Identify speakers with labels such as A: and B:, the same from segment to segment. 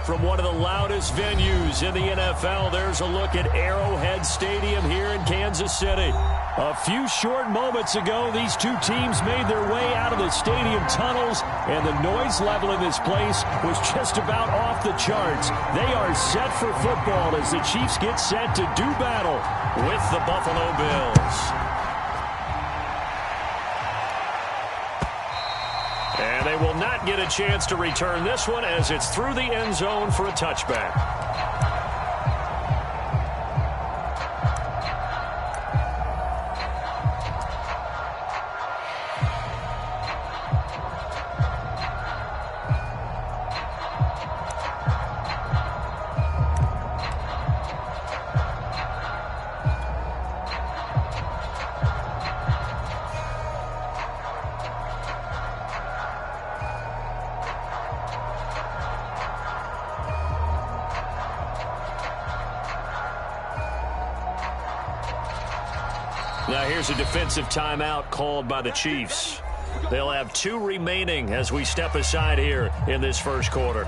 A: From one of the loudest venues in the NFL, there's a look at Arrowhead Stadium here in Kansas City. A few short moments ago, these two teams made their way out of the stadium tunnels, and the noise level in this place was just about off the charts. They are set for football as the Chiefs get set to do battle with the Buffalo Bills. And they will not get a chance to return this one as it's through the end zone for a touchback. Now here's a defensive timeout called by the Chiefs. They'll have 2 remaining as we step aside here in this first quarter.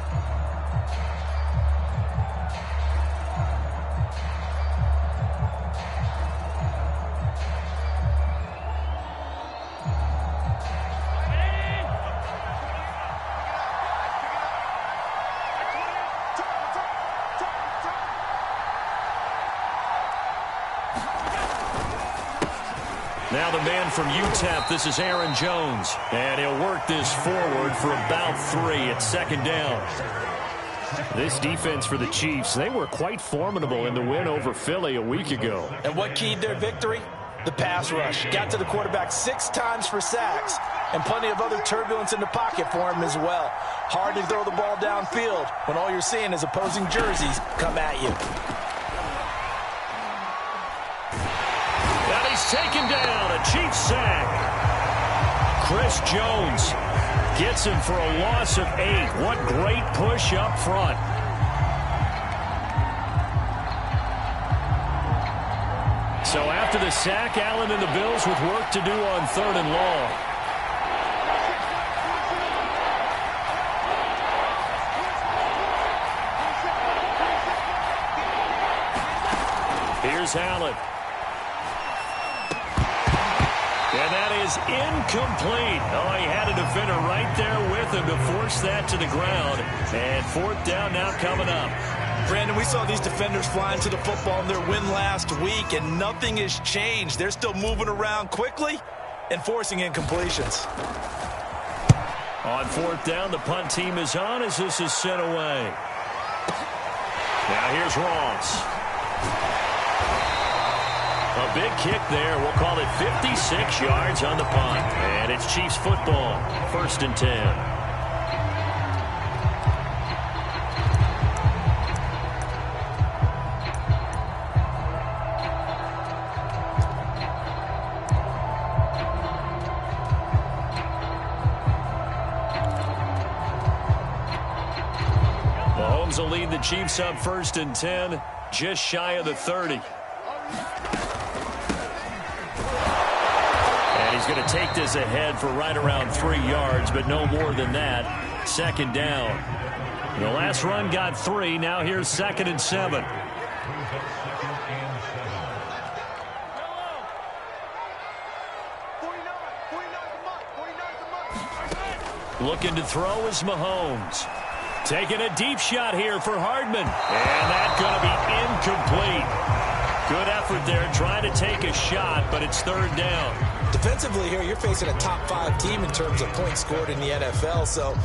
A: Now the man from UTEP, this is Aaron Jones. And he'll work this forward for about 3 at second down. This defense for the Chiefs, they were quite formidable in the win over Philly a week ago.
B: And what keyed their victory? The pass rush. Got to the quarterback 6 times for sacks. And plenty of other turbulence in the pocket for him as well. Hard to throw the ball downfield when all you're seeing is opposing jerseys come at you.
A: He's taken down, a Chiefs sack. Chris Jones gets him for a loss of 8. What great push up front. So after the sack, Allen and the Bills with work to do on 3rd and long. Here's Allen. And that is incomplete. Oh, he had a defender right there with him to force that to the ground. And 4th down now coming up.
B: Brandon, we saw these defenders flying to the football in their win last week, and nothing has changed. They're still moving around quickly and forcing incompletions.
A: On 4th down, the punt team is on as this is sent away. Now here's Ross. A big kick there. We'll call it 56 yards on the punt. And it's Chiefs football. 1st and 10. Mahomes will lead the Chiefs up 1st and 10, just shy of the 30. He's going to take this ahead for right around 3 yards, but no more than that. 2nd down. The last run got 3. Now here's 2nd and 7. Looking to throw is Mahomes. Taking a deep shot here for Hardman. And that's going to be incomplete. Good effort there trying to take a shot, but it's 3rd down.
B: Defensively here, you're facing a top 5 team in terms of points scored in the NFL. So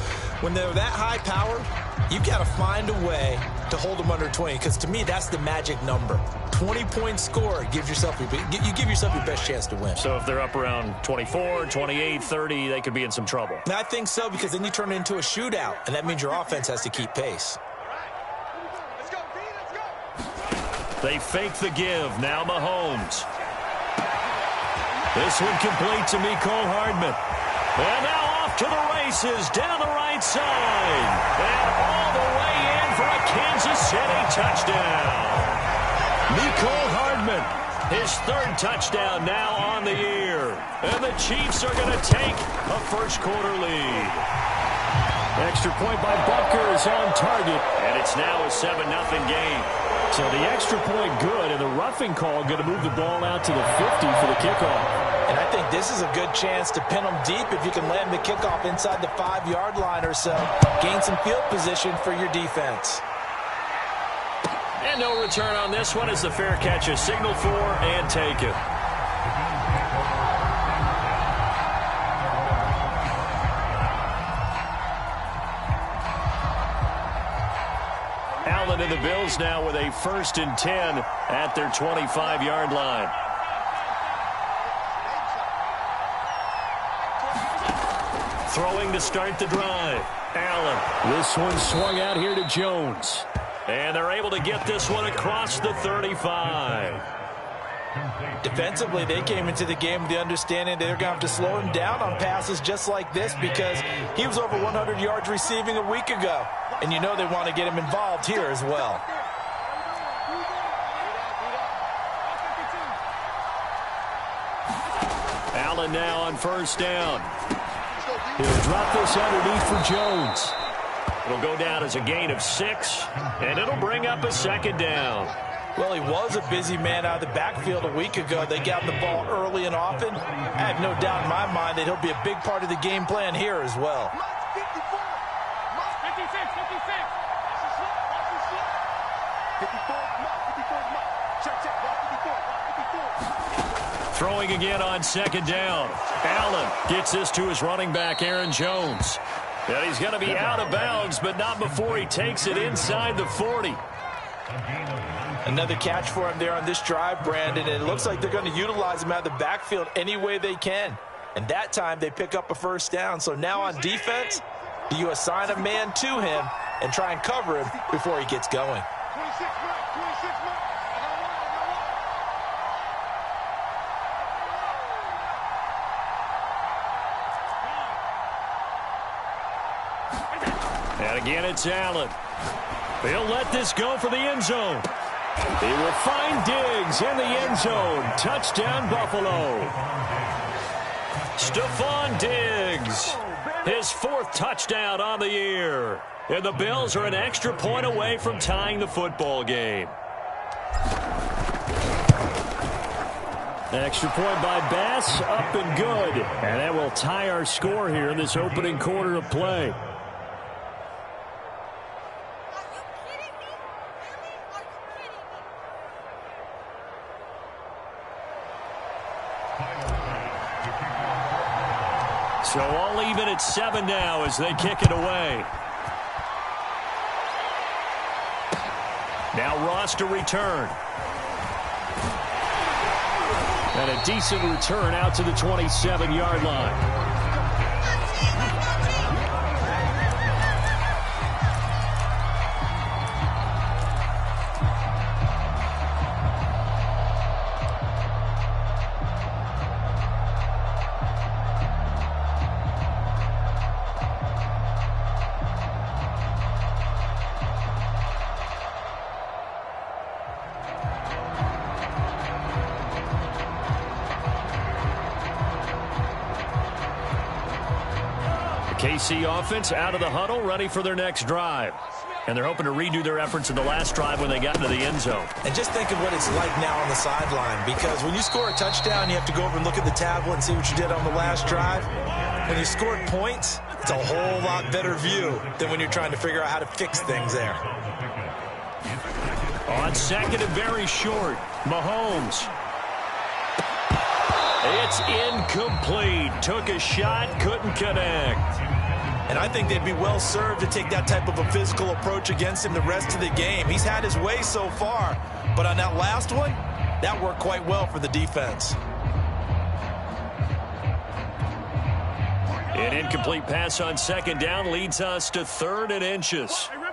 B: when they're that high powered, you've got to find a way to hold them under 20. Because to me, that's the magic number. 20-point score gives yourself you give yourself your best chance to win.
A: So if they're up around 24, 28, 30, they could be in some trouble.
B: And I think so, because then you turn it into a shootout, and that means your offense has to keep pace.
A: They fake the give. Now Mahomes. This one complete to Mecole Hardman. And now off to the races down the right side. And all the way in for a Kansas City touchdown. Mecole Hardman, his 3rd touchdown now on the year. And the Chiefs are going to take a first quarter lead. Extra point by Butker is on target, and it's now a 7-0 game. So the extra point good, and the roughing call going to move the ball out to the 50 for the kickoff.
B: And I think this is a good chance to pin them deep if you can land the kickoff inside the 5-yard line or so. Gain some field position for your defense.
A: And no return on this one as the fair catch is signaled for and taken. Allen and the Bills now with a 1st and 10 at their 25-yard line. Throwing to start the drive. Allen. This one swung out here to Jones. And they're able to get this one across the 35.
B: Defensively, they came into the game with the understanding they're going to have to slow him down on passes just like this because he was over 100 yards receiving a week ago. And you know they want to get him involved here as well.
A: Allen now on 1st down. He'll drop this underneath for Jones. It'll go down as a gain of 6, and it'll bring up a 2nd down.
B: Well, he was a busy man out of the backfield a week ago. They got him the ball early and often. I have no doubt in my mind that he'll be a big part of the game plan here as well.
A: Throwing again on 2nd down. Allen gets this to his running back, Aaron Jones. And he's going to be out of bounds, but not before he takes it inside the 40.
B: Another catch for him there on this drive, Brandon, and it looks like they're going to utilize him out of the backfield any way they can. And that time they pick up a 1st down. So now on defense, you assign a man to him and try and cover him before he gets going.
A: And again, it's Allen. They'll let this go for the end zone. He will find Diggs in the end zone. Touchdown, Buffalo. Stephon Diggs, his 4th touchdown on the year. And the Bills are an extra point away from tying the football game. Extra point by Bass, up and good. And that will tie our score here in this opening quarter of play. So all even at 7 now as they kick it away. Now Ross to return. And a decent return out to the 27-yard line. KC offense out of the huddle, ready for their next drive. And they're hoping to redo their efforts in the last drive when they got into the end zone.
B: And just think of what it's like now on the sideline, because when you score a touchdown, you have to go over and look at the tablet and see what you did on the last drive. When you scored points, it's a whole lot better view than when you're trying to figure out how to fix things there.
A: On 2nd and very short, Mahomes. It's incomplete. Took a shot, couldn't connect.
B: And I think they'd be well served to take that type of a physical approach against him the rest of the game. He's had his way so far, but on that last one, that worked quite well for the defense.
A: An incomplete pass on 2nd down leads us to 3rd and inches.
C: 49,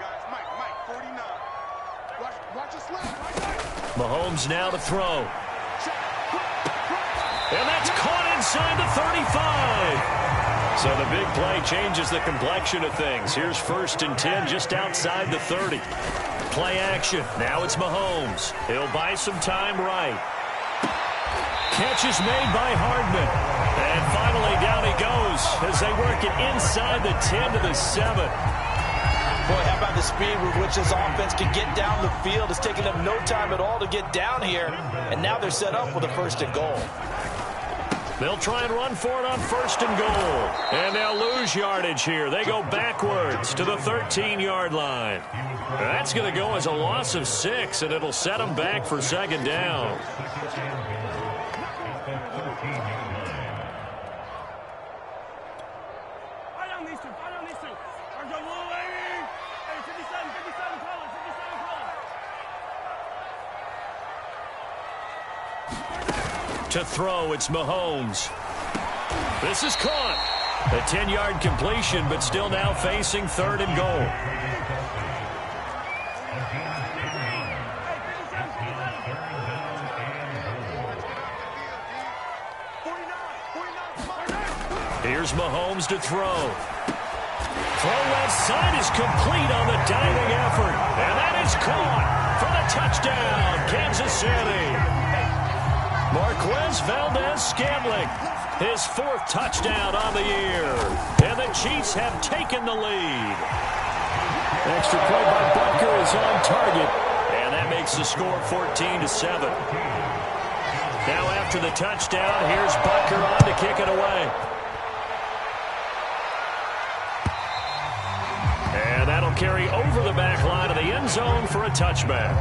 C: guys. Mike, 49. Watch us left.
A: Mahomes now to throw. And that's caught inside the 35. So the big play changes the complexion of things. Here's 1st and 10 just outside the 30. Play action. Now it's Mahomes. He'll buy some time right. catch is made by Hardman. And finally down he goes as they work it inside the 10 to the 7.
B: Boy, how about the speed with which this offense can get down the field? It's taking them no time at all to get down here. And now they're set up with a 1st and goal.
A: They'll try and run for it on 1st and goal. And they'll lose yardage here. They go backwards to the 13-yard line. That's going to go as a loss of 6, and it'll set them back for 2nd down. To throw, it's Mahomes. This is caught. A 10-yard completion, but still now facing 3rd and goal. Here's Mahomes to throw. Throw left side is complete on the diving effort. And that is caught for the touchdown, Kansas City. Marquez Valdez-Scantling, his 4th touchdown on the year. And the Chiefs have taken the lead. Extra point by Butker is on target. And that makes the score 14 to 7. Now after the touchdown, here's Butker on to kick it away. And that'll carry over the back line of the end zone for a touchback.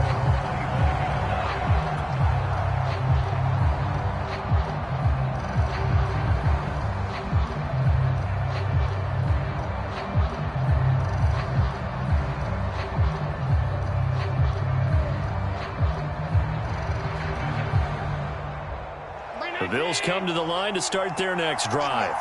A: The Bills come to the line to start their next drive.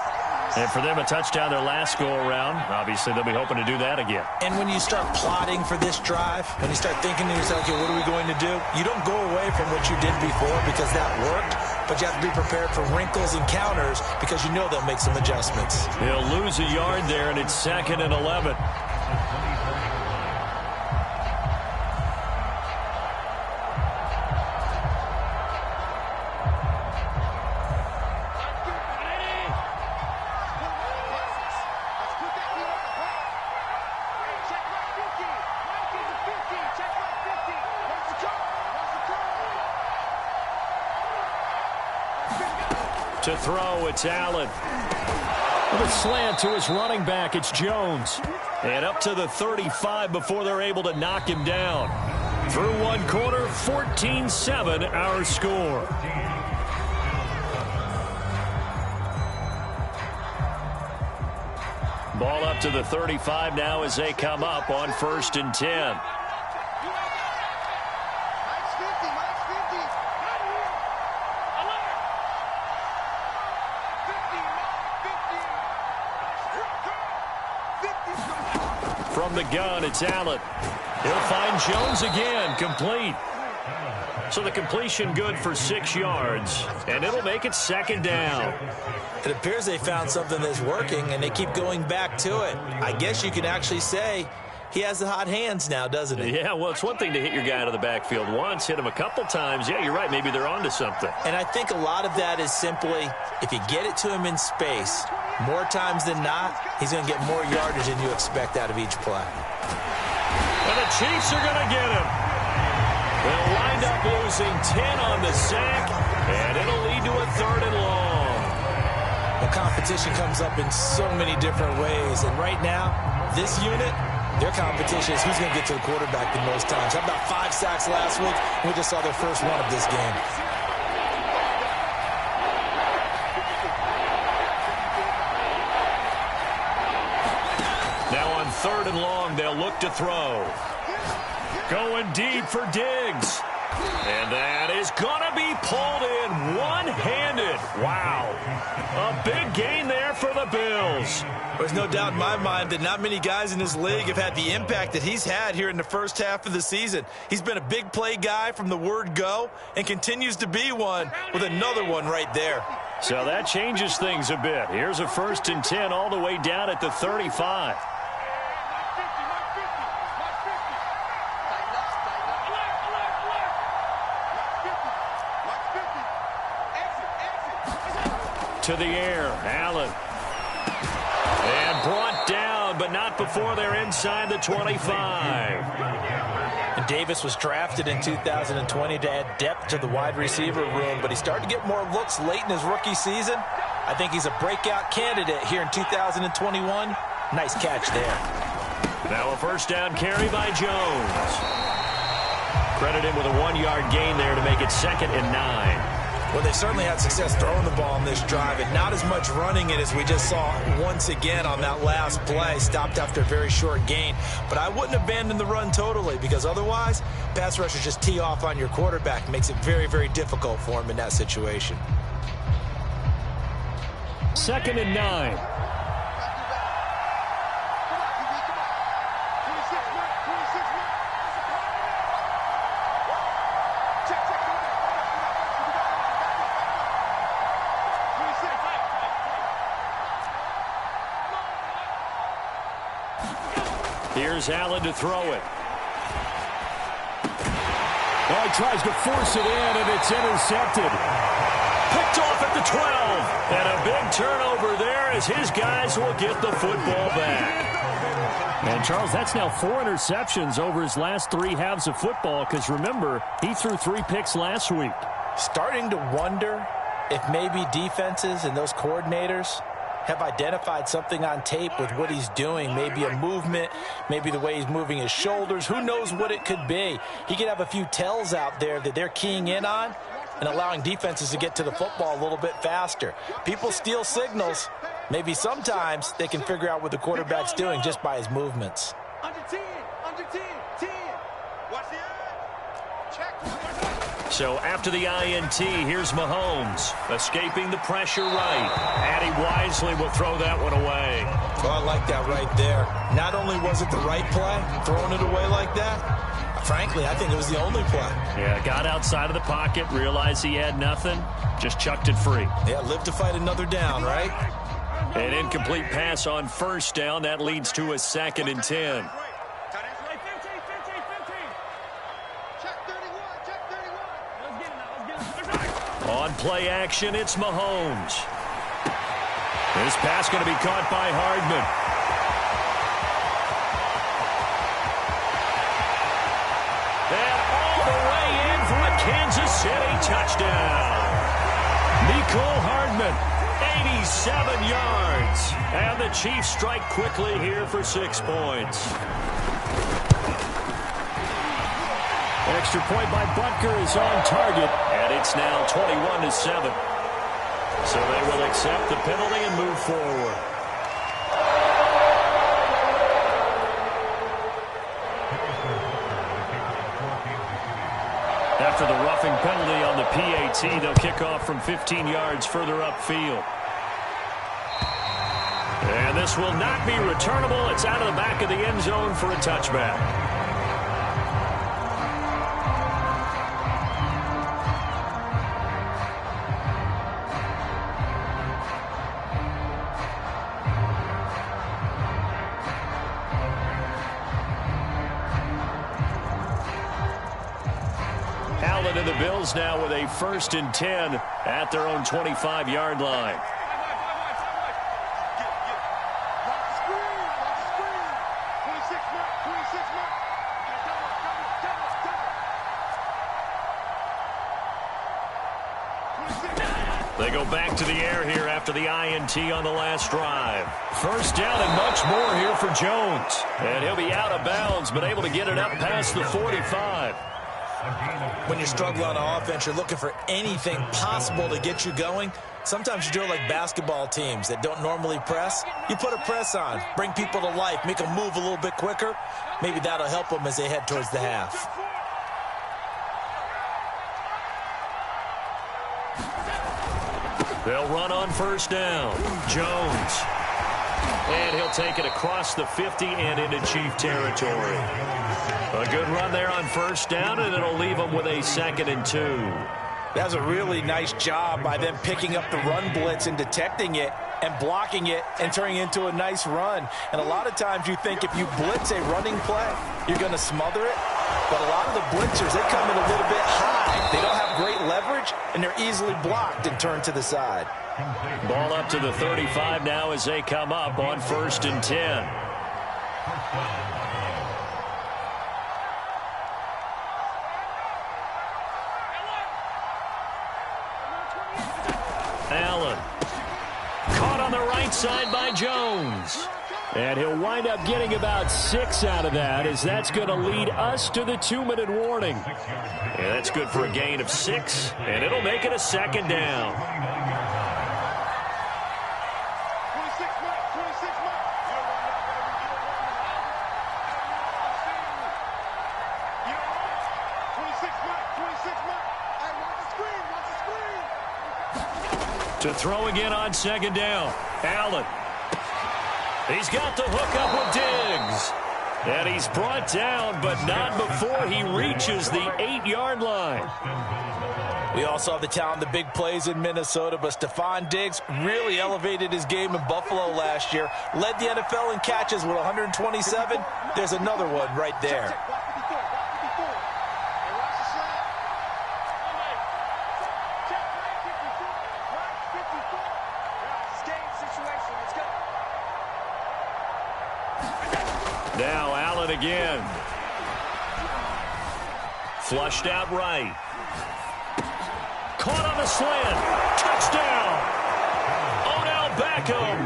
A: And for them, a touchdown their last go-around. Obviously, they'll be hoping to do that again.
B: And when you start plotting for this drive, when you start thinking to yourself, okay, what are we going to do? You don't go away from what you did before because that worked, but you have to be prepared for wrinkles and counters because you know they'll make some adjustments.
A: They'll lose a yard there, and it's 2nd and 11. To throw, it's Allen. With a slant to his running back, it's Jones. And up to the 35 before they're able to knock him down. Through one quarter, 14-7 our score. Ball up to the 35 now as they come up on 1st and 10. From the gun, it's Allen. He'll find Jones again, complete. So the completion good for 6 yards, and it'll make it 2nd down.
B: It appears they found something that's working, and they keep going back to it. I guess you can actually say he has the hot hands now, doesn't he?
A: Yeah, well, it's one thing to hit your guy out of the backfield once, hit him a couple times. Yeah, you're right. Maybe they're onto something.
B: And I think a lot of that is simply if you get it to him in space, more times than not, he's going to get more yardage than you expect out of each play.
A: And the Chiefs are going to get him. They'll wind up losing 10 on the sack, and it'll lead to a 3rd and long.
B: The competition comes up in so many different ways, and right now, this unit, their competition is who's going to get to the quarterback the most times. How about 5 sacks last week? We just saw their first one of this game.
A: Now on 3rd and long, they'll look to throw. Going deep for Diggs. And that is going to be pulled in one-handed. Wow. A big gain there for the Bills.
B: There's no doubt in my mind that not many guys in this league have had the impact that he's had here in the first half of the season. He's been a big play guy from the word go and continues to be one with another one right there.
A: So that changes things a bit. Here's a 1st and 10 all the way down at the 35. to the air. Allen. And brought down, but not before they're inside the 25.
B: And Davis was drafted in 2020 to add depth to the wide receiver room, but he started to get more looks late in his rookie season. I think he's a breakout candidate here in 2021. Nice catch there.
A: Now a first down carry by Jones. Credit him with a 1-yard gain there to make it 2nd and 9.
B: Well, they certainly had success throwing the ball on this drive, and not as much running it as we just saw once again on that last play. Stopped after a very short gain. But I wouldn't abandon the run totally, because otherwise, pass rushers just tee off on your quarterback. It makes it very, very difficult for him in that situation.
A: 2nd and 9. Here's Allen to throw it. Oh, he tries to force it in, and it's intercepted. Picked off at the 12. And a big turnover there as his guys will get the football back. And, Charles, that's now 4 interceptions over his last 3 halves of football, because, remember, he threw 3 picks last week.
B: Starting to wonder if maybe defenses and those coordinators have identified something on tape with what he's doing. Maybe a movement, maybe the way he's moving his shoulders. Who knows what it could be? He could have a few tells out there that they're keying in on and allowing defenses to get to the football a little bit faster. People steal signals. Maybe sometimes they can figure out what the quarterback's doing just by his movements.
C: Under 10, 10. Watch the check.
A: So after the INT, here's Mahomes, escaping the pressure right. And he wisely will throw that one away.
B: Oh, I like that right there. Not only was it the right play, throwing it away like that, frankly, I think it was the only play.
A: Yeah, got outside of the pocket, realized he had nothing, just chucked it free.
B: Yeah, live to fight another down, right?
A: An incomplete pass on first down. That leads to a 2nd and 10. On play action, it's Mahomes. This pass going to be caught by Hardman. And all the way in for a Kansas City touchdown. Mecole Hardman, 87 yards. And the Chiefs strike quickly here for 6 points. Extra point by Butker is on target, and it's now 21-7. So they will accept the penalty and move forward. After the roughing penalty on the PAT, they'll kick off from 15 yards further upfield. And this will not be returnable. It's out of the back of the end zone for a touchback. Allen and the Bills now with a 1st and 10 at their own 25-yard line. They go back to the air here after the INT on the last drive. First down and much more here for Jones. And he'll be out of bounds, but able to get it up past the 45.
B: When you're struggling on offense, you're looking for anything possible to get you going. Sometimes you do it like basketball teams that don't normally press. You put a press on, bring people to life, make them move a little bit quicker. Maybe that'll help them as they head towards the half.
A: They'll run on first down. Jones. And he'll take it across the 50 and into Chief territory. A good run there on first down, and it'll leave them with a 2nd and 2.
B: That was a really nice job by them picking up the run blitz and detecting it and blocking it and turning it into a nice run. And a lot of times you think if you blitz a running play, you're going to smother it. But a lot of the blitzers, they come in a little bit high. They don't have great leverage. and they're easily blocked and turned to the side.
A: Ball up to the 35 now as they come up on 1st and 10. Allen. Caught on the right side by Jones. And he'll wind up getting about 6 out of that, as that's going to lead us to the 2-minute warning. And that's good for a gain of 6, and it'll make it a 2nd down.
C: 26 mark, 26 mark. You don't want it. 26 mark, 26 mark. Hey, watch the screen, watch the screen.
A: To throw again on 2nd down. Allen. He's got the hook up with Diggs. And he's brought down, but not before he reaches the 8-yard line.
B: We also have the talent, the big plays in Minnesota, but Stephon Diggs really elevated his game in Buffalo last year. Led the NFL in catches with 127. There's another one right there.
A: Now Allen again. Flushed out right. Caught on the slant. Touchdown. Odell Beckham.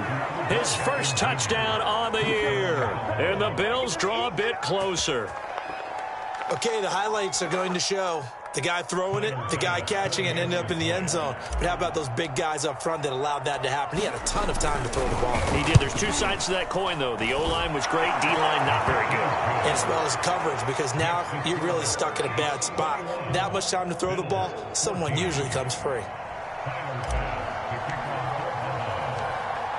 A: His first touchdown on the year. And the Bills draw a bit closer.
B: Okay, the highlights are going to show the guy throwing it, the guy catching it, and ended up in the end zone. But how about those big guys up front that allowed that to happen? He had a ton of time to throw the ball.
A: He did. There's 2 sides to that coin, though. The O-line was great. D-line not very good.
B: And as well as coverage, because now you're really stuck in a bad spot. That much time to throw the ball, someone usually comes free.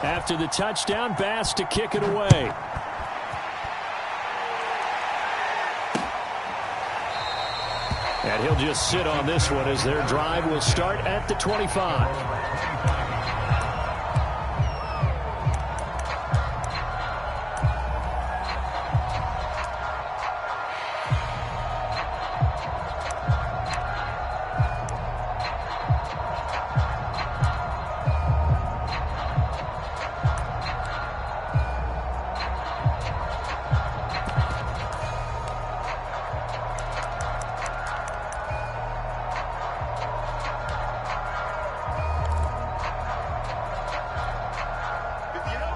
A: After the touchdown, Bass to kick it away. And he'll just sit on this one as their drive will start at the 25.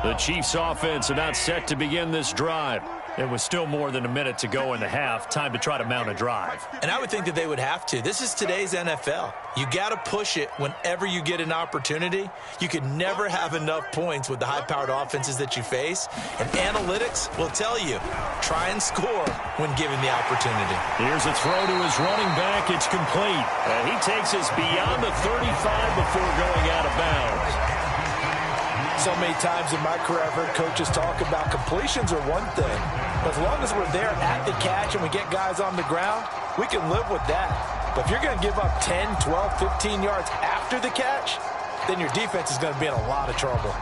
A: The Chiefs offense about set to begin this drive. It was still more than a minute to go in the half. Time to try to mount a drive.
B: And I would think that they would have to. This is today's NFL. You got to push it whenever you get an opportunity. You can never have enough points with the high-powered offenses that you face. And analytics will tell you, try and score when given the opportunity.
A: Here's a throw to his running back. It's complete. And he takes us beyond the 35 before going out of bounds.
B: So many times in my career, I've heard coaches talk about completions are one thing. But as long as we're there at the catch and we get guys on the ground, we can live with that. But if you're going to give up 10, 12, 15 yards after the catch, then your defense is going to be in a lot of trouble.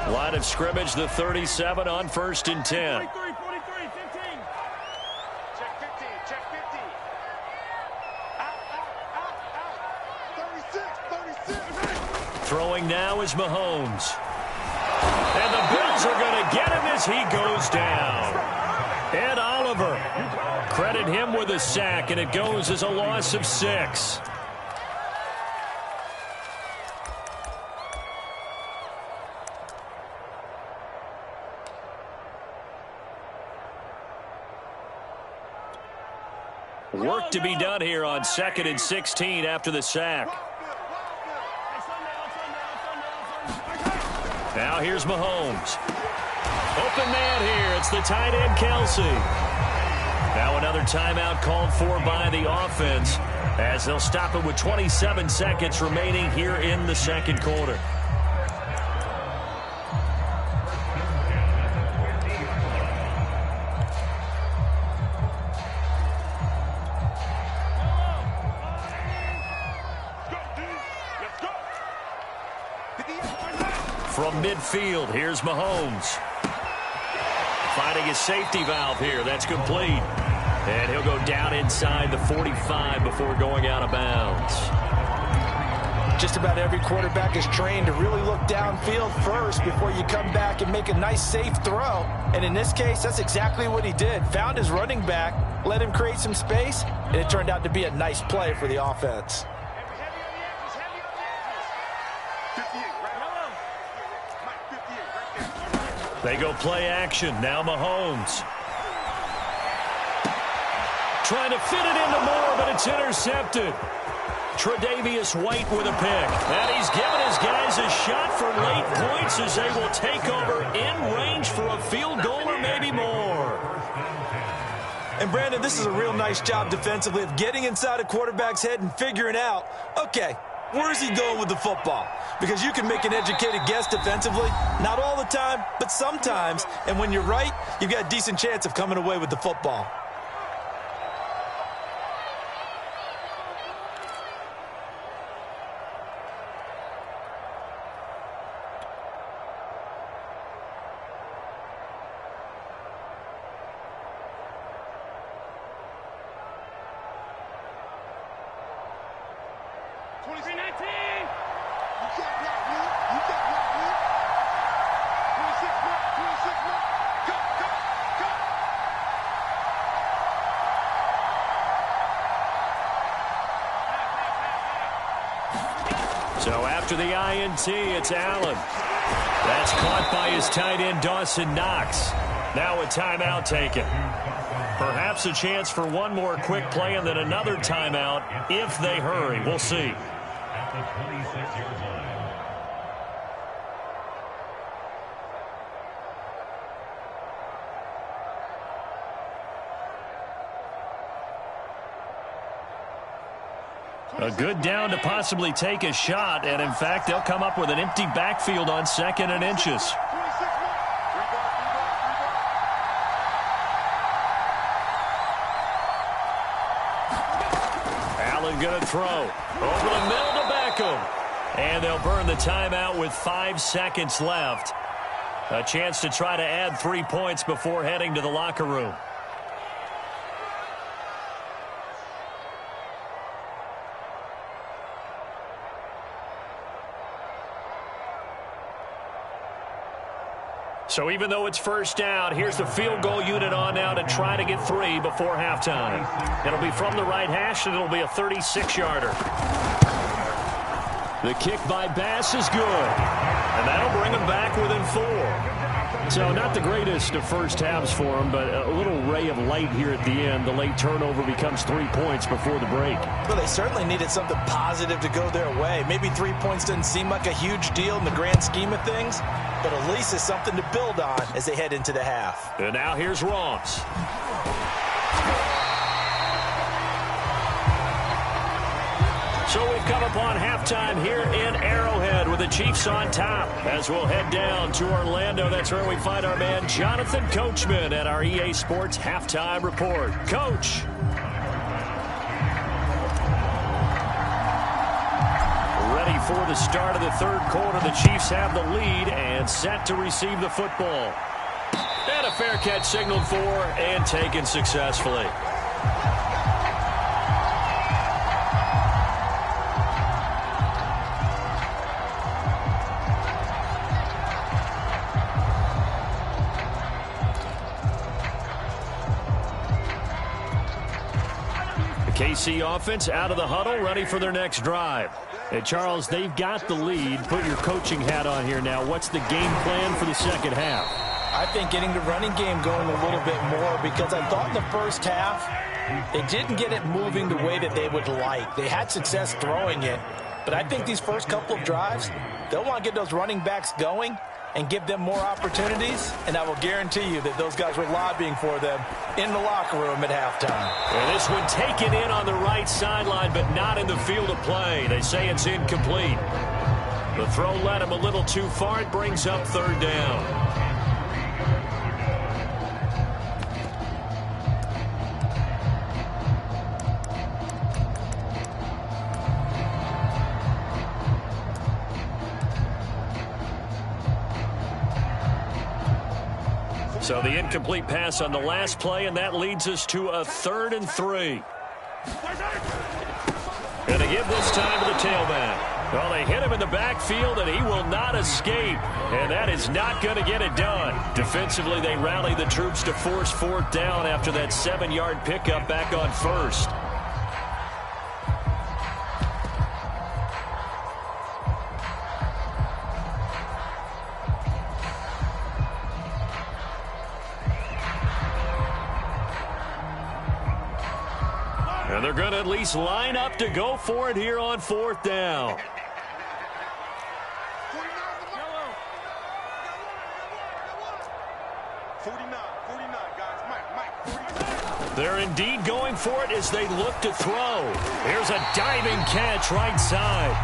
A: Line of scrimmage, the 37 on 1st and 10.
C: 43, 15. Check 15, check 50. Out. 36.
A: Throwing now is Mahomes. And the Bills are going to get him as he goes down. Ed Oliver. Credit him with a sack, and it goes as a loss of 6. Work to be done here on 2nd and 16 after the sack. Now here's Mahomes. Open man here. It's the tight end, Kelsey. Now another timeout called for by the offense as they'll stop it with 27 seconds remaining here in the second quarter.
C: Let's go.
A: From midfield, here's Mahomes. Finding his safety valve here. That's complete. And he'll go down inside the 45 before going out of bounds.
B: Just about every quarterback is trained to really look downfield first before you come back and make a nice, safe throw. And in this case, that's exactly what he did. Found his running back, let him create some space, and it turned out to be a nice play for the offense.
A: They go play action. Now Mahomes. Trying to fit it into Moore, but it's intercepted. Tre'Davious White with a pick. And he's given his guys a shot for late points as they will take over in range for a field goal or maybe more.
B: And, Brandon, this is a real nice job defensively of getting inside a quarterback's head and figuring out, okay, where's he going with the football? Because you can make an educated guess defensively. Not all the time, but sometimes. And when you're right, you've got a decent chance of coming away with the football.
A: So after the INT, it's Allen. That's caught by his tight end, Dawson Knox. Now a timeout taken. Perhaps a chance for one more quick play and then another timeout if they hurry. We'll see. A good down to possibly take a shot, and in fact, they'll come up with an empty backfield on 2nd and inches. Allen going to throw. Over the middle to Beckham. And they'll burn the timeout with 5 seconds left. A chance to try to add 3 points before heading to the locker room. So even though it's first down, here's the field goal unit on now to try to get 3 before halftime. It'll be from the right hash, and it'll be a 36-yarder. The kick by Bass is good, and that'll bring them back within 4. So not the greatest of first halves for them, but a little ray of light here at the end. The late turnover becomes 3 points before the break.
B: Well, they certainly needed something positive to go their way. Maybe 3 points doesn't seem like a huge deal in the grand scheme of things, but at least it's something to build on as they head into the half.
A: And now here's Ross. So we've come upon halftime here in Arrowhead with the Chiefs on top. As we'll head down to Orlando, that's where we find our man Jonathan Coachman at our EA Sports Halftime Report. Coach. Ready for the start of the third quarter. The Chiefs have the lead and set to receive the football. And a fair catch signaled for and taken successfully. KC offense out of the huddle, ready for their next drive. Hey, Charles, they've got the lead. Put your coaching hat on here now. What's the game plan for the second half?
B: I think getting the running game going a little bit more, because I thought in the first half they didn't get it moving the way that they would like. They had success throwing it, but I think these first couple of drives, they'll want to get those running backs going and give them more opportunities, and I will guarantee you that those guys were lobbying for them in the locker room at halftime.
A: And this one taken in on the right sideline, but not in the field of play. They say it's incomplete. The throw led him a little too far. It brings up third down. So the incomplete pass on the last play, and that leads us to a 3rd and 3. Going to give this time to the tailback. Well, they hit him in the backfield, and he will not escape. And that is not going to get it done. Defensively, they rally the troops to force 4th down after that 7-yard pickup back on 1st. And they're going to at least line up to go for it here on 4th down. They're indeed going for it as they look to throw. Here's a diving catch right side.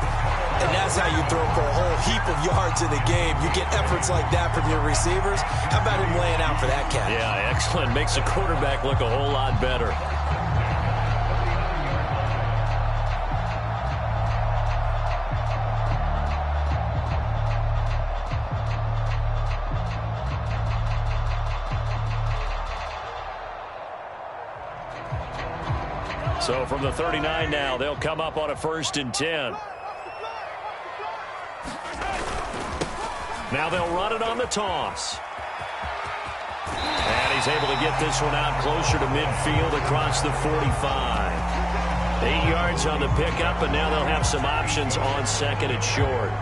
B: And that's how you throw for a whole heap of yards in the game. You get efforts like that from your receivers. How about him laying out for that catch?
A: Yeah, excellent. Makes the quarterback look a whole lot better. So from the 39 now, they'll come up on a 1st and 10. Now they'll run it on the toss. And he's able to get this one out closer to midfield across the 45. 8 yards on the pickup, and now they'll have some options on 2nd and short.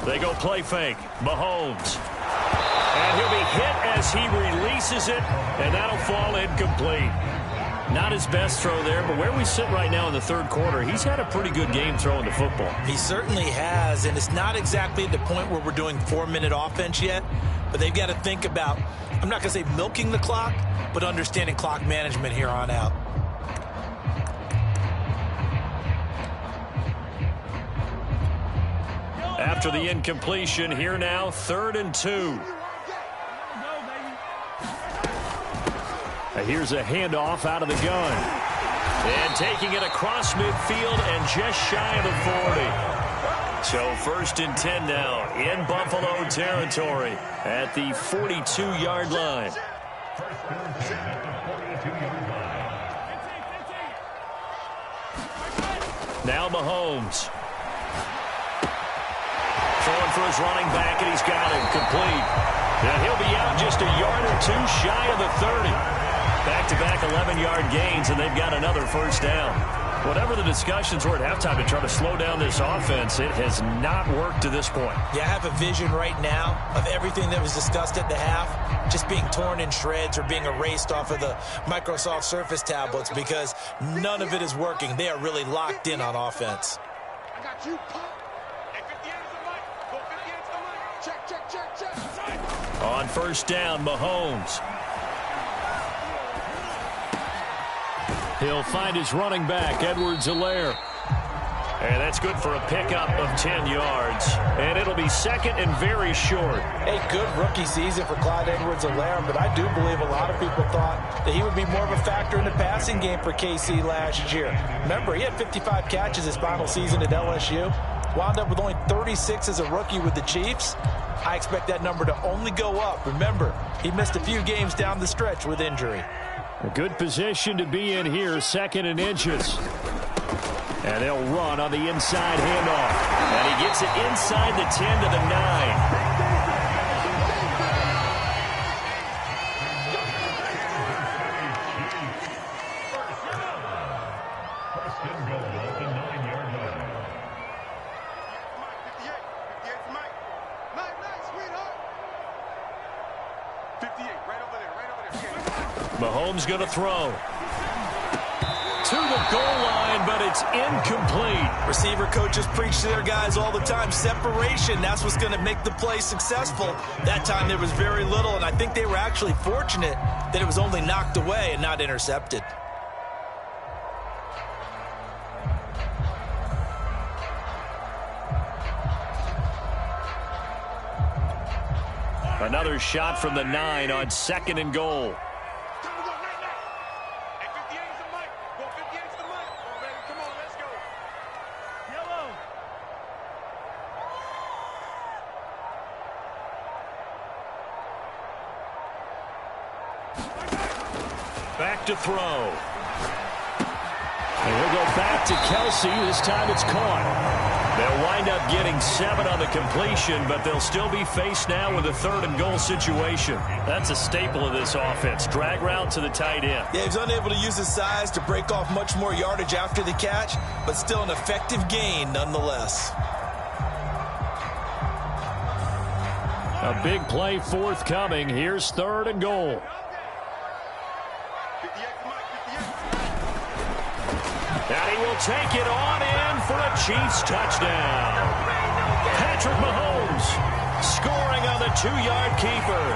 A: They go play fake. Mahomes. And he'll be hit as he releases it, and that'll fall incomplete. Not his best throw there, but where we sit right now in the 3rd quarter, he's had a pretty good game throwing the football.
B: He certainly has, and it's not exactly at the point where we're doing 4-minute offense yet, but they've got to think about, I'm not going to say milking the clock, but understanding clock management here on out.
A: After the incompletion, here now, 3rd and 2. Here's a handoff out of the gun. And taking it across midfield and just shy of the 40. So 1st and 10 now in Buffalo territory at the 42-yard line. Now Mahomes. Throwing for his running back, and he's got him complete. And he'll be out just a yard or 2 shy of the 30. Back-to-back 11-yard gains, and they've got another 1st down. Whatever the discussions were at halftime to try to slow down this offense, it has not worked to this point.
B: Yeah, I have a vision right now of everything that was discussed at the half just being torn in shreds or being erased off of the Microsoft Surface tablets because none of it is working. They are really locked in on offense.
C: I got you, pop.
A: On 1st down, Mahomes. He'll find his running back, Edwards-Helaire. And that's good for a pickup of 10 yards. And it'll be 2nd and very short.
B: A good rookie season for Clyde Edwards-Helaire, but I do believe a lot of people thought that he would be more of a factor in the passing game for KC last year. Remember, he had 55 catches his final season at LSU. Wound up with only 36 as a rookie with the Chiefs. I expect that number to only go up. Remember, he missed a few games down the stretch with injury.
A: A good position to be in here, 2nd and inches. And they'll run on the inside handoff. And he gets it inside the 10 to the 9. Mahomes going to throw. To the goal line, but it's incomplete.
B: Receiver coaches preach to their guys all the time. Separation, that's what's going to make the play successful. That time there was very little, and I think they were actually fortunate that it was only knocked away and not intercepted.
A: Another shot from the 9 on 2nd and goal.
C: Time to go, night. Hey, 58 is the mic. Go, 58 is the mic. Come on, baby. Come on, let's go. Yellow.
A: Back to throw. And he'll go back to Kelsey. This time it's caught. They'll wind up getting 7 on the completion, but they'll still be faced now with a 3rd and goal situation. That's a staple of this offense. Drag route to the tight end.
B: Yeah, he's unable to use his size to break off much more yardage after the catch, but still an effective gain nonetheless.
A: A big play forthcoming. Here's 3rd and goal.
C: 58 is the mic. 58.
A: And he will take it on in for a Chiefs touchdown. Patrick Mahomes scoring on the 2-yard keeper.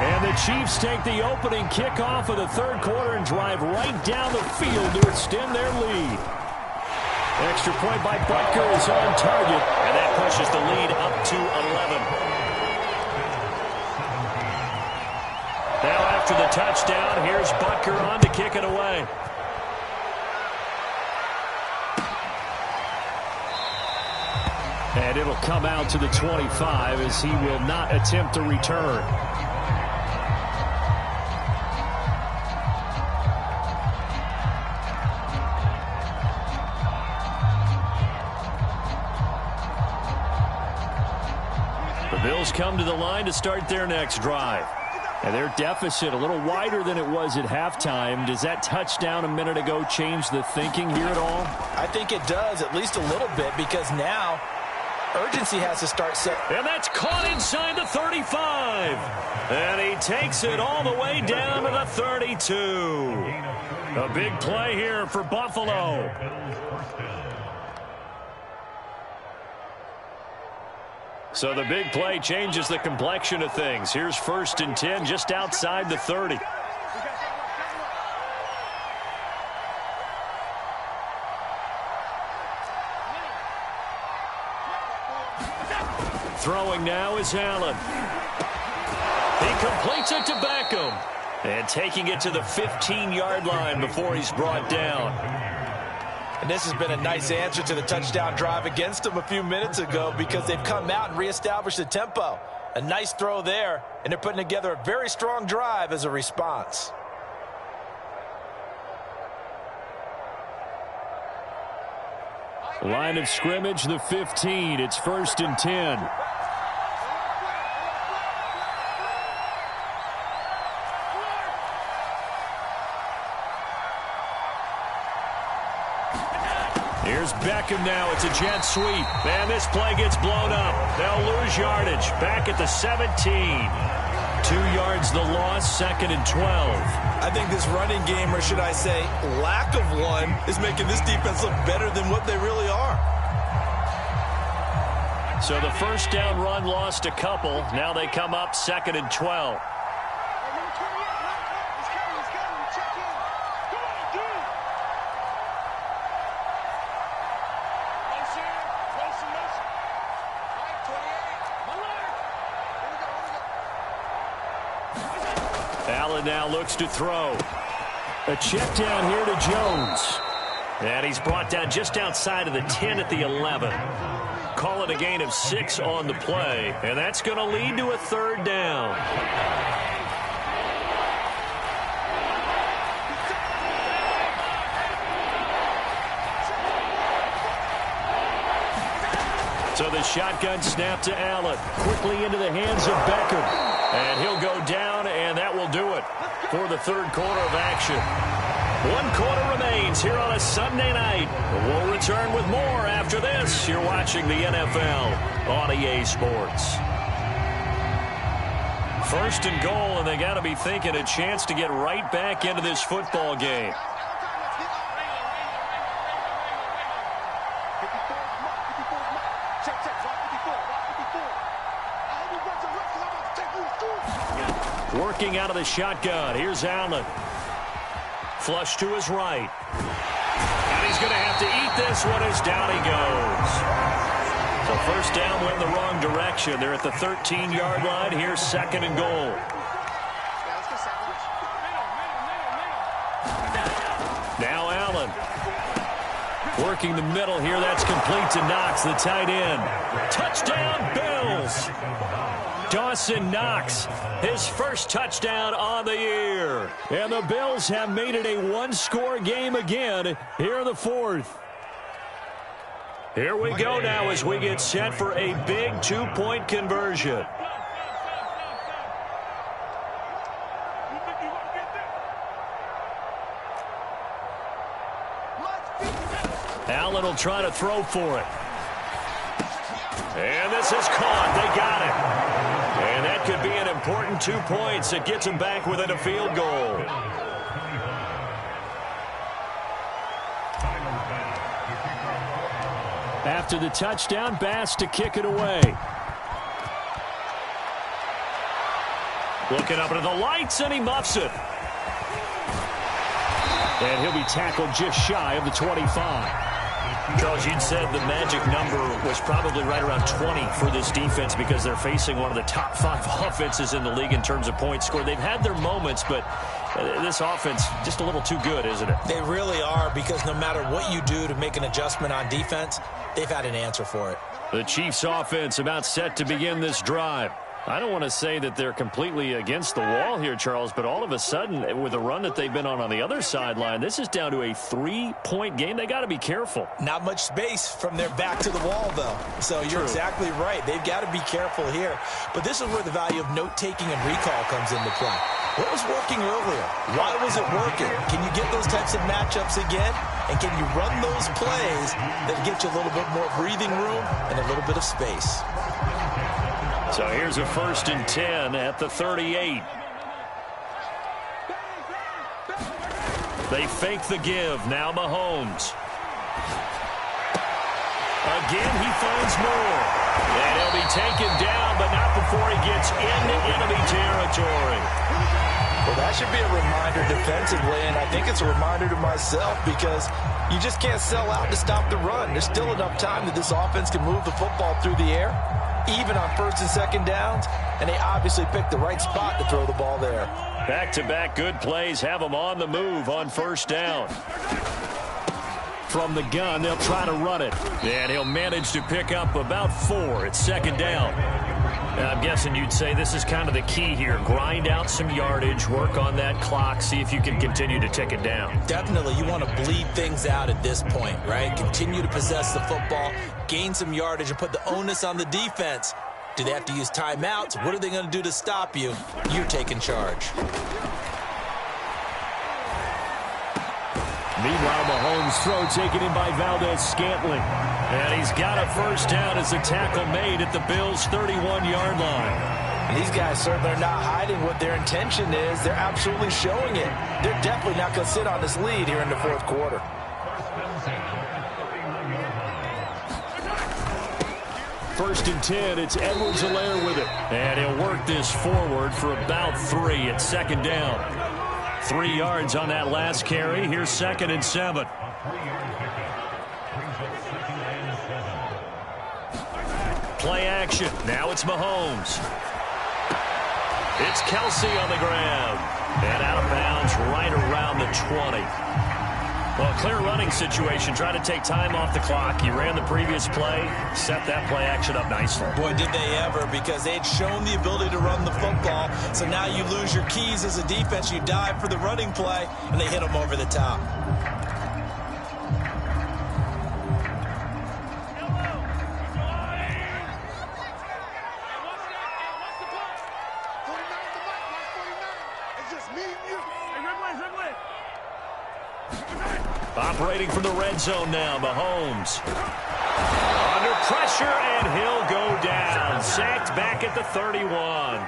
A: And the Chiefs take the opening kickoff of the 3rd quarter and drive right down the field to extend their lead. Extra point by Butker is on target. And that pushes the lead up to 11. Now after the touchdown, here's Butker on to kick it away. And it'll come out to the 25 as he will not attempt to return. The Bills come to the line to start their next drive. And their deficit a little wider than it was at halftime. Does that touchdown a minute ago change the thinking here at all?
B: I think it does, at least a little bit, because now urgency has to start set.
A: And that's caught inside the 35. And he takes it all the way down to the 32. A big play here for Buffalo. So the big play changes the complexion of things. Here's 1st and 10 just outside the 30. Throwing now is Allen. He completes it to Beckham. And taking it to the 15-yard line before he's brought down.
B: And this has been a nice answer to the touchdown drive against them a few minutes ago because they've come out and reestablished the tempo. A nice throw there, and they're putting together a very strong drive as a response.
A: Line of scrimmage, the 15. It's 1st and 10. Here's Beckham now. It's a jet sweep. And this play gets blown up. They'll lose yardage. Back at the 17. 2 yards the loss, 2nd and 12.
B: I think this running game, or should I say lack of one, is making this defense look better than what they really are.
A: So the 1st down run lost a couple. Now they come up 2nd and 12. Allen now looks to throw. A check down here to Jones. And he's brought down just outside of the 10 at the 11. Call it a gain of 6 on the play. And that's going to lead to a 3rd down. So the shotgun snap to Allen. Quickly into the hands of Beckham. And he'll go down, and that will do it for the 3rd quarter of action. 1 quarter remains here on a Sunday night. We'll return with more after this. You're watching the NFL on EA Sports. 1st and goal, and they got to be thinking a chance to get right back into this football game. Working out of the shotgun. Here's Allen. Flush to his right. And he's going to have to eat this one as down he goes. So first down went the wrong direction. They're at the 13-yard line. Here's second and goal. Now Allen. Working the middle here. That's complete to Knox, the tight end. Touchdown, Bills. Dawson Knox, his first touchdown on the year. And the Bills have made it a one-score game again here in the fourth. Here we go now as we get set for a big two-point conversion. Allen will try to throw for it. And this is caught. They got it. And that could be an important 2 points. It gets them back within a field goal. After the touchdown, Bass to kick it away. Looking up into the lights, and he muffs it. And he'll be tackled just shy of the 25. Charles, you'd said the magic number was probably right around 20 for this defense because they're facing one of the top 5 offenses in the league in terms of points scored. They've had their moments, but this offense just a little too good, isn't it?
B: They really are, because no matter what you do to make an adjustment on defense, they've had an answer for it.
A: The Chiefs offense about set to begin this drive. I don't want to say that they're completely against the wall here, Charles, but all of a sudden, with the run that they've been on the other sideline, this is down to a 3-point game. They got to be careful.
B: Not much space from their back to the wall, though. So you're exactly right. They've got to be careful here. But this is where the value of note-taking and recall comes into play. What was working earlier? Why was it working? Can you get those types of matchups again? And can you run those plays that get you a little bit more breathing room and a little bit of space?
A: So here's a 1st and 10 at the 38. They fake the give. Now Mahomes. Again, he finds more. And he'll be taken down, but not before he gets into enemy territory.
B: Well, that should be a reminder defensively, and I think it's a reminder to myself, because you just can't sell out to stop the run. There's still enough time that this offense can move the football through the air, even on 1st and 2nd downs, and they obviously picked the right spot to throw the ball there.
A: Back-to-back good plays have them on the move on 1st down. From the gun, they'll try to run it. And he'll manage to pick up about 4 at 2nd down. Now, I'm guessing you'd say this is kind of the key here. Grind out some yardage, work on that clock, see if you can continue to tick it down.
B: Definitely, you want to bleed things out at this point, right? Continue to possess the football, gain some yardage, and put the onus on the defense. Do they have to use timeouts? What are they going to do to stop you? You're taking charge.
A: Meanwhile, Mahomes' throw taken in by Valdez-Scantling. And he's got a 1st down as the tackle made at the Bills' 31-yard line.
B: And these guys certainly are not hiding what their intention is. They're absolutely showing it. They're definitely not going to sit on this lead here in the 4th quarter.
A: First and 10, it's Edwards-Helaire with it. And he'll work this forward for about 3 at 2nd down. 3 yards on that last carry. Here's 2nd and 7. Play action. Now it's Mahomes. It's Kelsey on the grab. And out of bounds right around the 20. Well, clear running situation. Try to take time off the clock. You ran the previous play, set that play action up nicely.
B: Boy, did they ever, because they had shown the ability to run the football. So now you lose your keys as a defense. You dive for the running play, and they hit them over the top.
A: Operating from the red zone now, Mahomes. Under pressure, and he'll go down. Sacked back at the 31.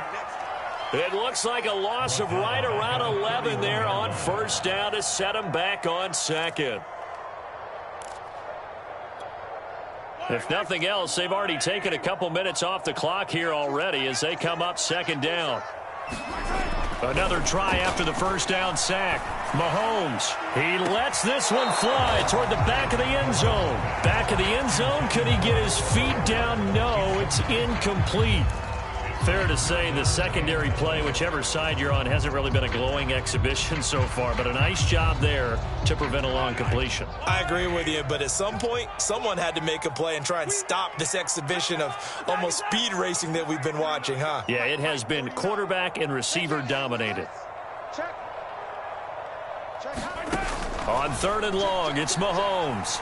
A: It looks like a loss of right around 11 there on 1st down to set him back on 2nd. If nothing else, they've already taken a couple minutes off the clock here already as they come up 2nd down. Another try after the first down sack. Mahomes, he lets this one fly toward the back of the end zone. Back of the end zone, could he get his feet down? No, it's incomplete. Fair to say the secondary play, whichever side you're on, hasn't really been a glowing exhibition so far, but a nice job there to prevent a long completion.
B: I agree with you, but at some point, someone had to make a play and try and stop this exhibition of almost speed racing that we've been watching, huh?
A: Yeah, it has been quarterback and receiver dominated. On 3rd and long, it's Mahomes.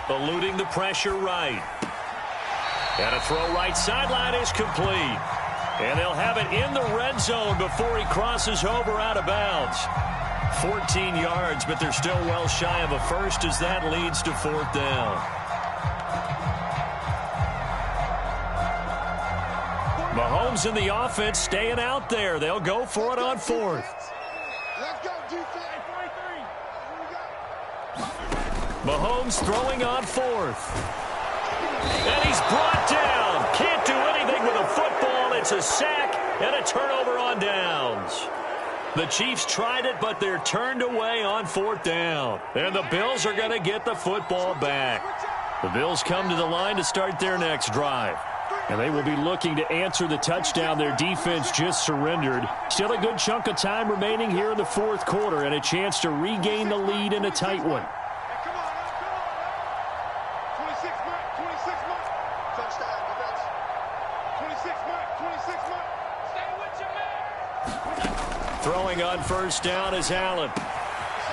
A: Eluding the pressure right. And a throw right sideline is complete. And they'll have it in the red zone before he crosses over out of bounds. 14 yards, but they're still well shy of a first as that leads to 4th down. Mahomes and the offense staying out there. They'll go for it on 4th.
C: Let's go, defense.
A: Mahomes throwing on 4th. And he's brought down. Can't do anything with a football. It's a sack and a turnover on downs. The Chiefs tried it, but they're turned away on 4th down. And the Bills are going to get the football back. The Bills come to the line to start their next drive. And they will be looking to answer the touchdown their defense just surrendered. Still a good chunk of time remaining here in the 4th quarter and a chance to regain the lead in a tight one. Throwing on 1st down is Allen.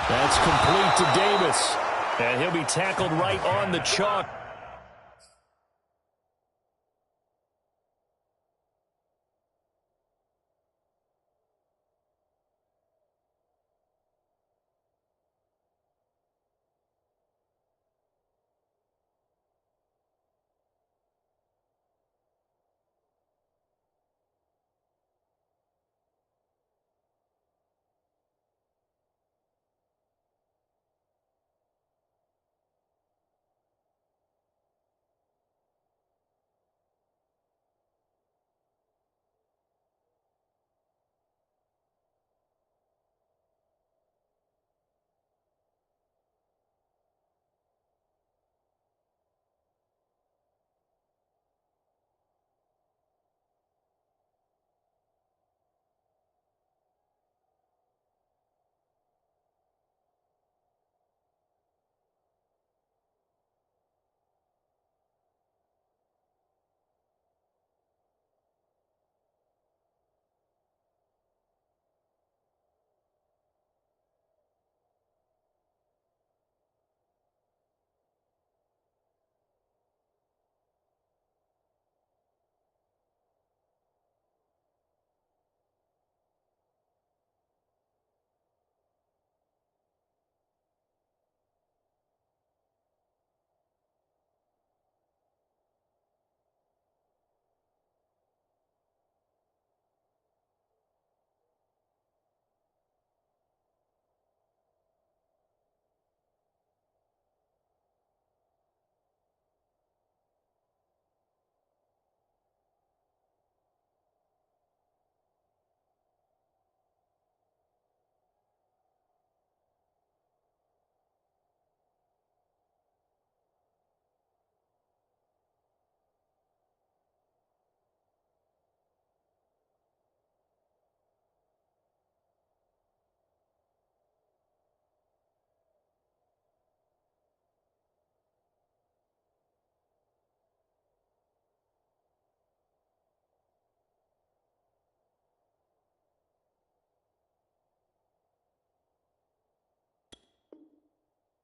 A: That's complete to Davis. And he'll be tackled right on the chalk.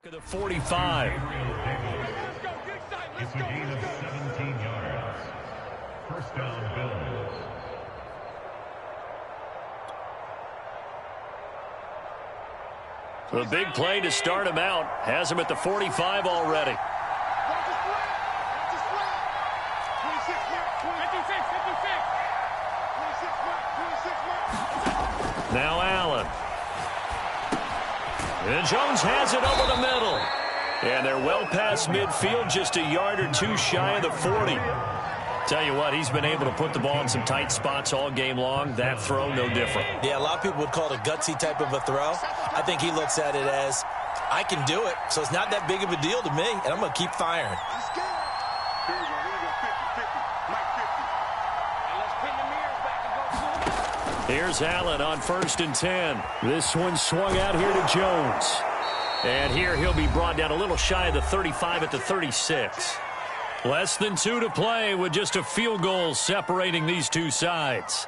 A: To the 45.
D: It's a gain of 17 yards. 1st down, Bills.
A: The big play to start him out has him at the 45 already. Now Allen. And Jones has it over the middle. And they're well past midfield, just a yard or two shy of the 40. Tell you what, he's been able to put the ball in some tight spots all game long. That throw, no different.
B: Yeah, a lot of people would call it a gutsy type of a throw. I think he looks at it as, I can do it, so it's not that big of a deal to me, and I'm going to keep firing.
A: Here's Allen on 1st and 10. This one swung out here to Jones. And here he'll be brought down a little shy of the 35 at the 36. Less than 2 to play with just a field goal separating these two sides.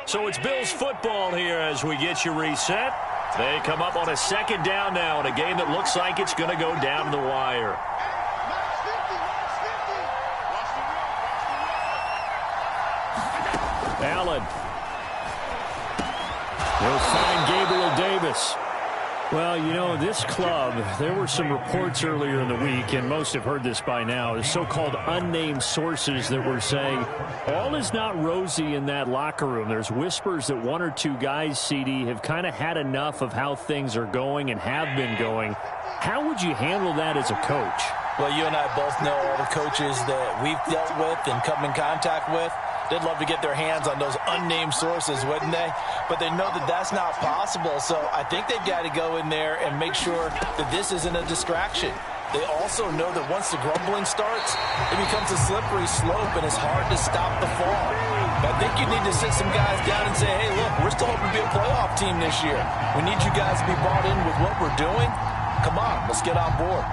A: So it's Bills football here as we get you reset. They come up on a 2nd down now in a game that looks like it's going to go down to the wire. Allen. He'll find Gabriel Davis. Well, you know, this club, there were some reports earlier in the week, and most have heard this by now, the so-called unnamed sources that were saying all is not rosy in that locker room. There's whispers that 1 or 2 guys, CD, have kind of had enough of how things are going and have been going. How would you handle that as a coach?
B: Well, you and I both know all the coaches that we've dealt with and come in contact with. They'd love to get their hands on those unnamed sources, wouldn't they? But they know that that's not possible, so I think they've got to go in there and make sure that this isn't a distraction. They also know that once the grumbling starts, it becomes a slippery slope and it's hard to stop the fall. But I think you need to sit some guys down and say, hey, look, we're still hoping to be a playoff team this year. We need you guys to be bought in with what we're doing. Come on, let's get on board.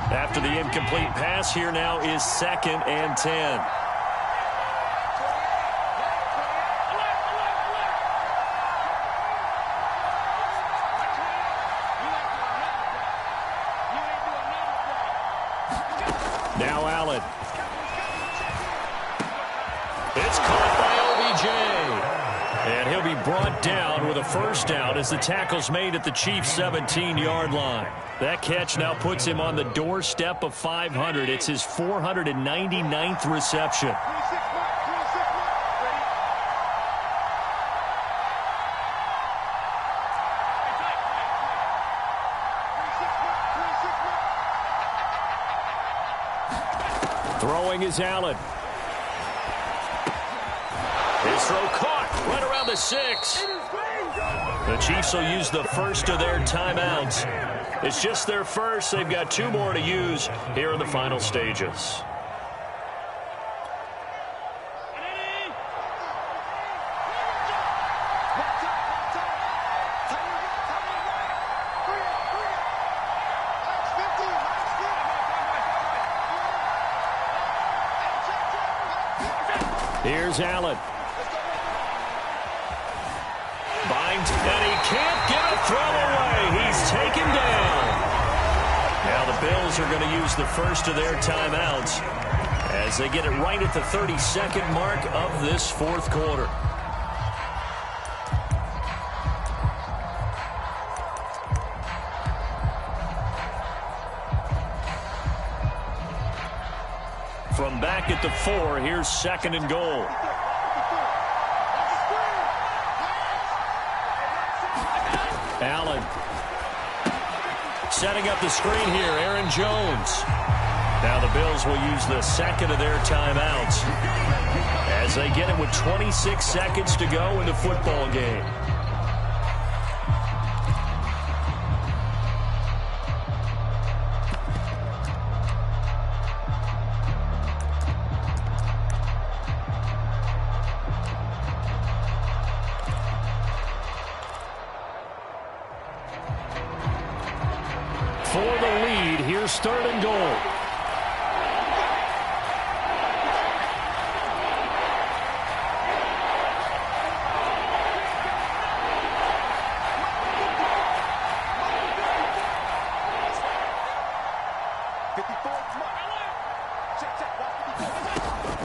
A: After the incomplete pass, here now is 2nd and 10. Now Allen. It's caught by OBJ. And he'll be brought down with a 1st down as the tackle's made at the Chiefs' 17-yard line. That catch now puts him on the doorstep of 500. It's his 499th reception. Throwing is Allen. His throw caught right around the 6. The Chiefs will use the first of their timeouts. It's just their first. They've got 2 more to use here in the final stages. Here's Allen. Binds, and he can't get a throw away. He's taken down. Now the Bills are going to use the first of their timeouts as they get it right at the 32nd mark of this 4th quarter. From back at the 4, here's 2nd and goal. Allen setting up the screen here, Aaron Jones. Now the Bills will use the 2nd of their timeouts as they get it with 26 seconds to go in the football game. For the lead, here's 3rd and goal.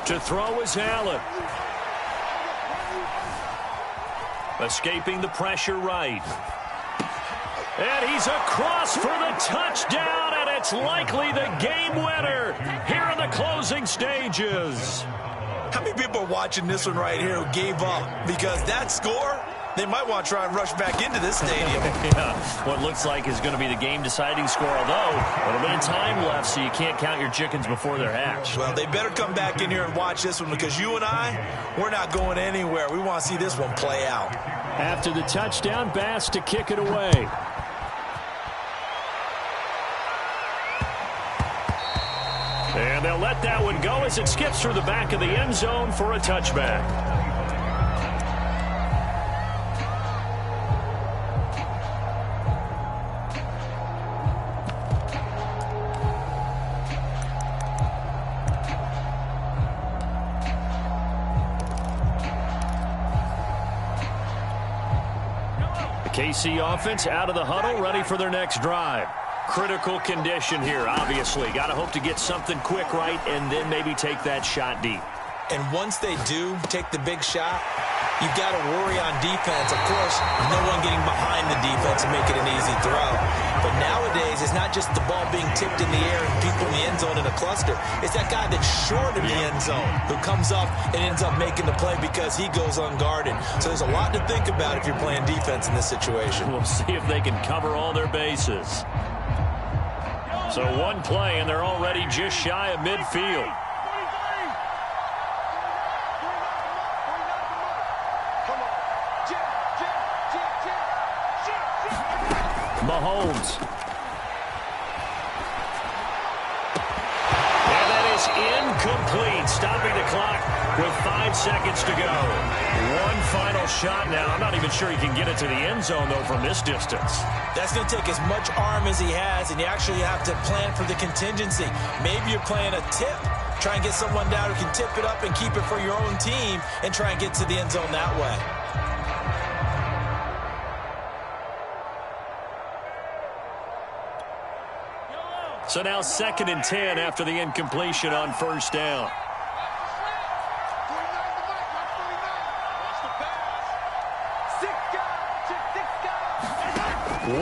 A: To throw is Allen. Escaping the pressure right. And he's across for the touchdown, and it's likely the game winner here in the closing stages.
B: How many people are watching this one right here who gave up? Because that score, They might want to try and rush back into this stadium.
A: Yeah, what looks like is going to be the game-deciding score, although a little bit of time left, so you can't count your chickens before they're hatched.
B: Well, they better come back in here and watch this one, because you and I, we're not going anywhere. We want to see this one play out.
A: After the touchdown, Bass to kick it away. And they'll let that one go as it skips through the back of the end zone for a touchback. KC offense out of the huddle, ready for their next drive. Critical condition here, obviously. Got to hope to get something quick right and then maybe take that shot deep.
B: And once they do take the big shot, you've got to worry on defense. Of course, no one getting behind the defense and make it an easy throw. But nowadays, it's not just the ball being tipped in the air and people in the end zone in a cluster. It's that guy that's short of the end zone who comes up and ends up making the play because he goes unguarded. So there's a lot to think about if you're playing defense in this situation.
A: We'll see if they can cover all their bases. So one play, and they're already just shy of midfield. Mahomes. And that is incomplete, stopping the clock with 5 seconds to go. One final shot now. I'm not even sure he can get it to the end zone, though, from this distance.
B: That's going to take as much arm as he has, and you actually have to plan for the contingency. Maybe you're playing a tip. Try and get someone down who can tip it up and keep it for your own team and try and get to the end zone that way.
A: So now 2nd and 10 after the incompletion on first down.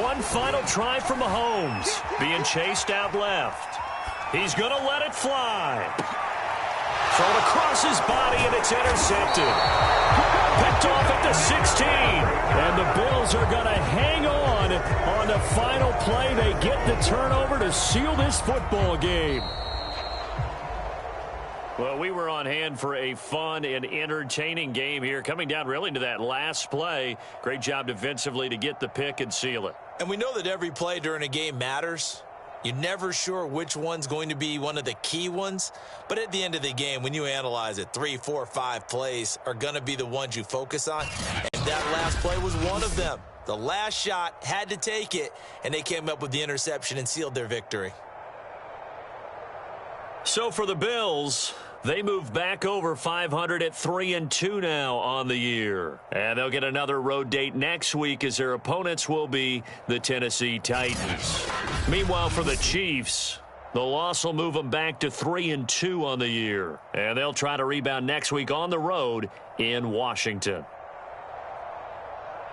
A: One final try from Mahomes. Being chased out left. He's going to let it fly. Thrown across his body, and it's intercepted. Picked off at the 16. And the Bills are going to hang on the final play. They get the turnover to seal this football game. Well, we were on hand for a fun and entertaining game here, coming down really to that last play. Great job defensively to get the pick and seal it.
B: And we know that every play during a game matters. You're never sure which one's going to be one of the key ones. But at the end of the game, when you analyze it, 3, 4, 5 plays are going to be the ones you focus on. And that last play was one of them. The last shot had to take it, and they came up with the interception and sealed their victory.
A: So for the Bills, they move back over 500 at 3-2 now on the year. And they'll get another road date next week as their opponents will be the Tennessee Titans. Meanwhile, for the Chiefs, the loss will move them back to 3-2 on the year. And they'll try to rebound next week on the road in Washington.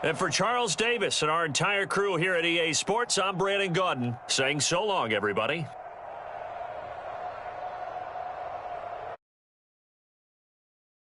A: And for Charles Davis and our entire crew here at EA Sports, I'm Brandon Gaudin saying so long, everybody.